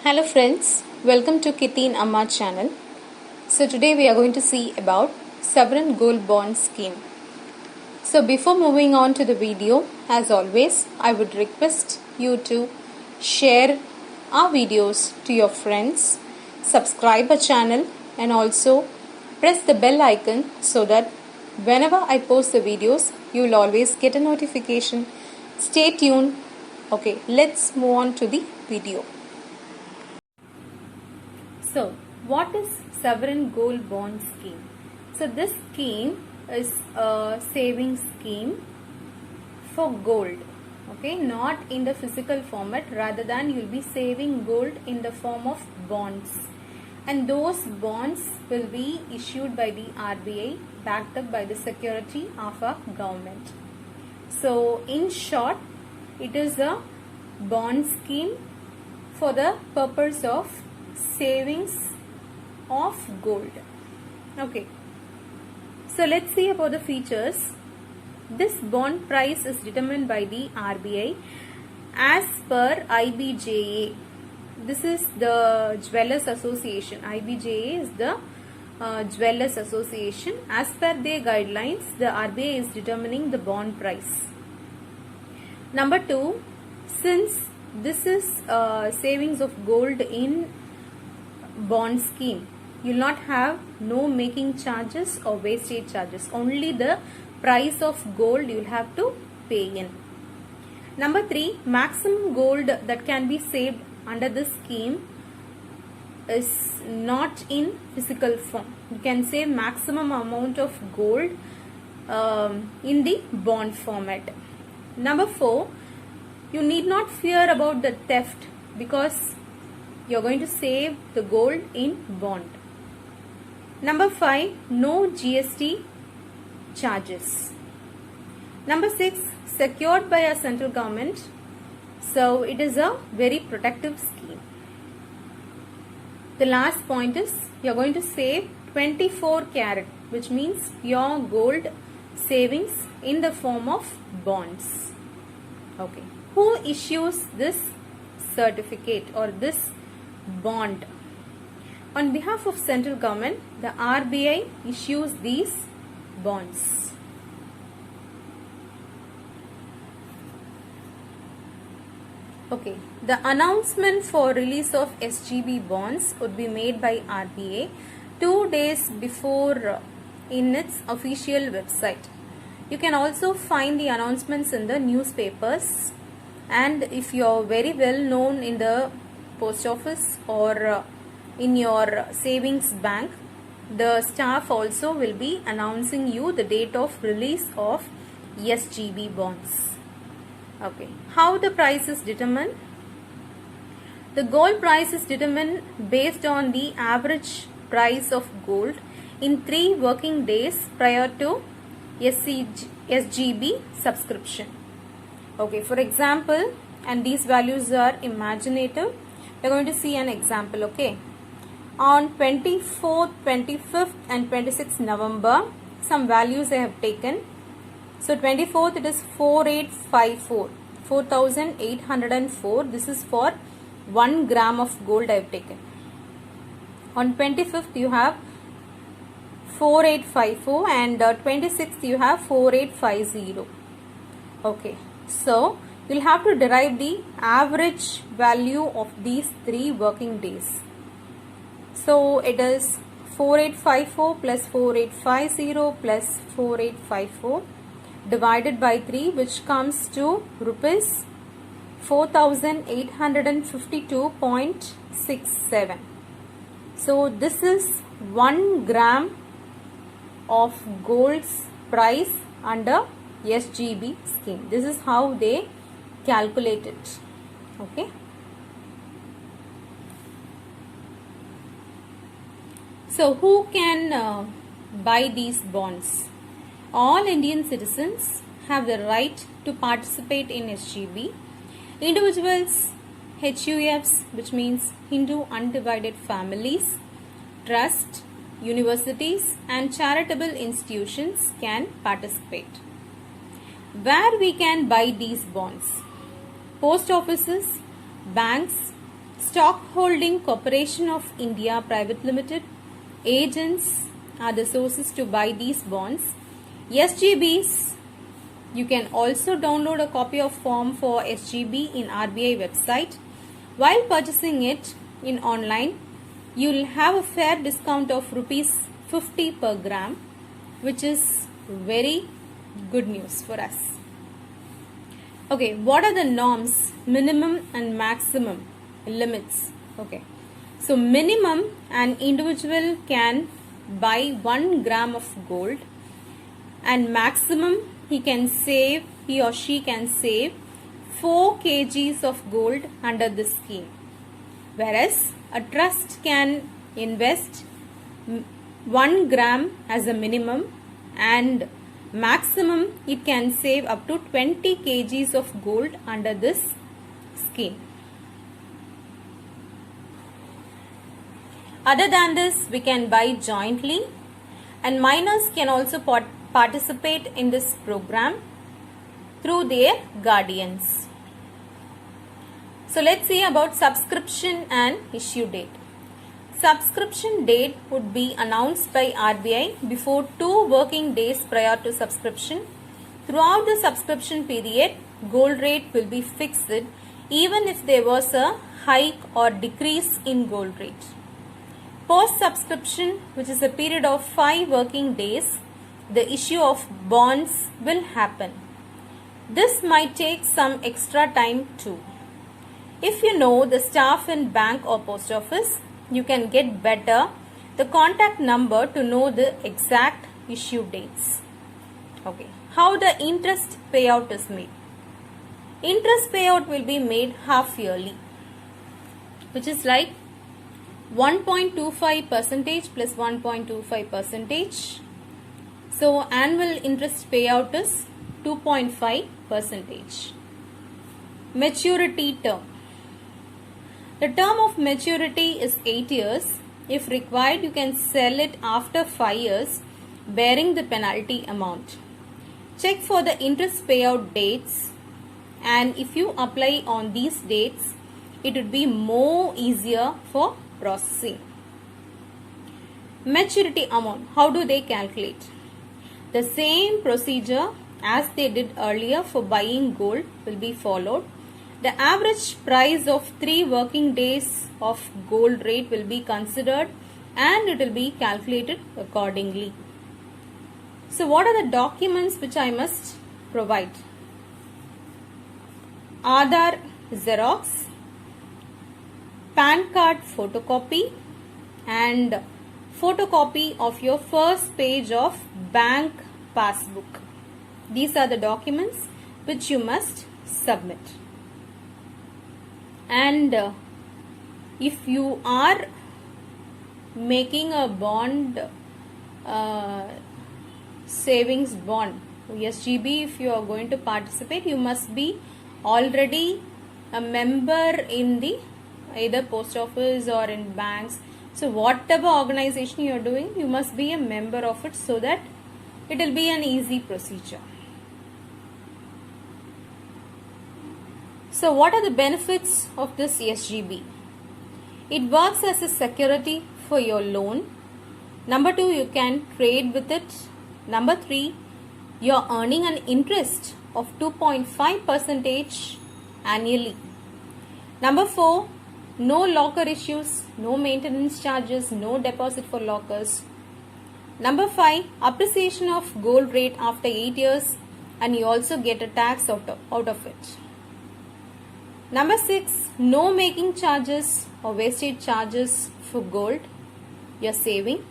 Hello friends, welcome to Kitty and Amma channel. So today we are going to see about sovereign gold bond scheme. So before moving on to the video, as always, I would request you to share our videos to your friends, subscribe our channel and also press the bell icon so that whenever I post the videos, you will always get a notification. Stay tuned. Okay, let's move on to the video. So, what is sovereign gold bond scheme? So, this scheme is a savings scheme for gold. Okay, not in the physical format, rather than you will be saving gold in the form of bonds. And those bonds will be issued by the RBI, backed up by the security of a government. So, in short, it is a bond scheme for the purpose of savings of gold. Okay, so let's see about the features. This bond price is determined by the RBI as per IBJA. This is the Jewellers Association. IBJA is the Jewellers Association. As per their guidelines, the RBI is determining the bond price. Number 2, since this is savings of gold in bond scheme, you will not have no making charges or wastage charges. Only the price of gold you will have to pay in. Number 3, maximum gold that can be saved under this scheme is not in physical form. You can save maximum amount of gold in the bond format. Number 4, you need not fear about the theft because you are going to save the gold in bond. Number 5, no GST charges. Number 6, secured by a central government. So it is a very protective scheme. The last point is you are going to save 24 carat, which means your gold savings in the form of bonds. Okay. Who issues this certificate or this bond? On behalf of central government, the RBI issues these bonds. Okay, the announcement for release of SGB bonds would be made by RBI 2 days before in its official website. You can also find the announcements in the newspapers, and if you are very well known in the post office or in your savings bank, the staff also will be announcing you the date of release of SGB bonds. Okay, how the price is determined? The gold price is determined based on the average price of gold in 3 working days prior to SGB subscription. Okay, for example, and these values are imaginative, we are going to see an example. Okay, on 24th, 25th and 26th November, some values I have taken. So 24th it is 4854, 4804. This is for 1 gram of gold I have taken. On 25th you have 4854 and 26th you have 4850. Okay, so you will have to derive the average value of these 3 working days. So it is 4854 plus 4850 plus 4854 divided by 3, which comes to rupees 4852.67. So this is 1 gram of gold's price under SGB scheme. This is how they calculate it. Okay. So who can buy these bonds? All Indian citizens have the right to participate in SGB. Individuals, HUFs, which means Hindu Undivided Families, Trust, universities and charitable institutions can participate. Where we can buy these bonds? Post offices, banks, Stockholding Corporation of India Private Limited. Agents are the sources to buy these bonds. SGBs, you can also download a copy of form for SGB in RBI website. While purchasing it in online, you will have a fair discount of rupees 50 per gram, which is very good news for us. Okay, what are the norms, minimum and maximum limits? Okay, so minimum, an individual can buy 1 gram of gold, and maximum he or she can save 4 kgs of gold under this scheme, whereas a trust can invest 1 gram as a minimum, and maximum it can save up to 20 kgs of gold under this scheme. Other than this, we can buy jointly, and minors can also participate in this program through their guardians. So let's see about subscription and issue date. Subscription date would be announced by RBI before 2 working days prior to subscription. Throughout the subscription period, gold rate will be fixed even if there was a hike or decrease in gold rate. Post subscription, which is a period of 5 working days, the issue of bonds will happen. This might take some extra time too. If you know the staff in bank or post office, you can get better the contact number to know the exact issue dates. Okay, how the interest payout is made. Interest payout will be made half yearly, which is like 1.25% plus 1.25%. So annual interest payout is 2.5%. Maturity term. The term of maturity is 8 years. If required, you can sell it after 5 years, bearing the penalty amount. Check for the interest payout dates, and if you apply on these dates, it would be more easier for processing. Maturity amount, how do they calculate? The same procedure as they did earlier for buying gold will be followed. The average price of 3 working days of gold rate will be considered, and it will be calculated accordingly. So what are the documents which I must provide? Aadhaar Xerox, PAN card photocopy, and photocopy of your first page of bank passbook. These are the documents which you must submit. And if you are making a bond, savings bond, SGB, if you are going to participate, you must be already a member in the either post office or in banks. So whatever organization you are doing, you must be a member of it, so that it will be an easy procedure. So what are the benefits of this SGB? It works as a security for your loan. Number 2, you can trade with it. Number 3, you are earning an interest of 2.5% annually. Number 4, no locker issues, no maintenance charges, no deposit for lockers. Number 5, appreciation of gold rate after 8 years, and you also get a tax out of it. Number 6, no making charges or wastage charges for gold you are saving.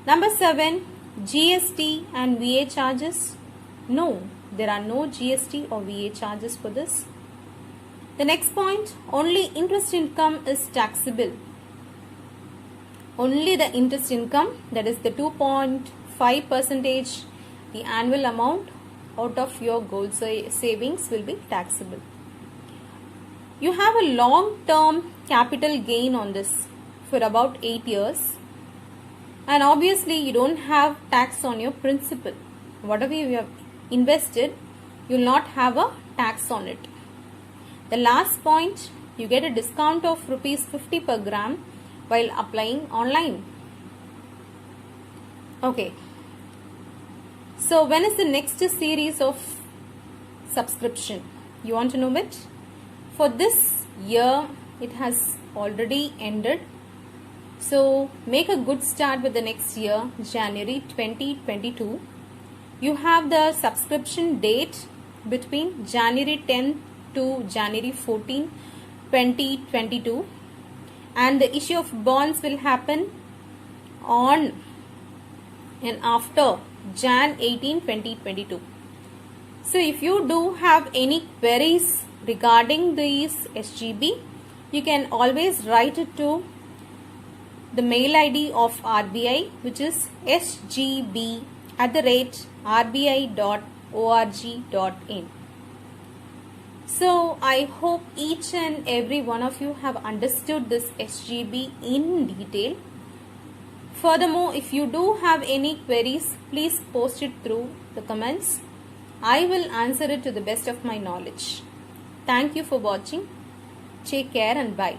Number 7, GST and VA charges. No, there are no GST or VA charges for this. The next point, only interest income is taxable. Only the interest income, that is the 2.5%, the annual amount out of your gold savings will be taxable. You have a long-term capital gain on this for about 8 years, and obviously you don't have tax on your principal. Whatever you have invested, you will not have a tax on it. The last point, you get a discount of rupees 50 per gram while applying online. Okay. So when is the next series of subscription? You want to know it? For this year, it has already ended. So make a good start with the next year, January 2022. You have the subscription date between January 10th to January 14, 2022. And the issue of bonds will happen on and after Jan 18, 2022. So if you do have any queries regarding these SGB, you can always write it to the mail ID of RBI, which is sgb@rbi.org.in. So I hope each and every one of you have understood this SGB in detail. Furthermore, if you do have any queries, please post it through the comments. I will answer it to the best of my knowledge. Thank you for watching. Take care and bye.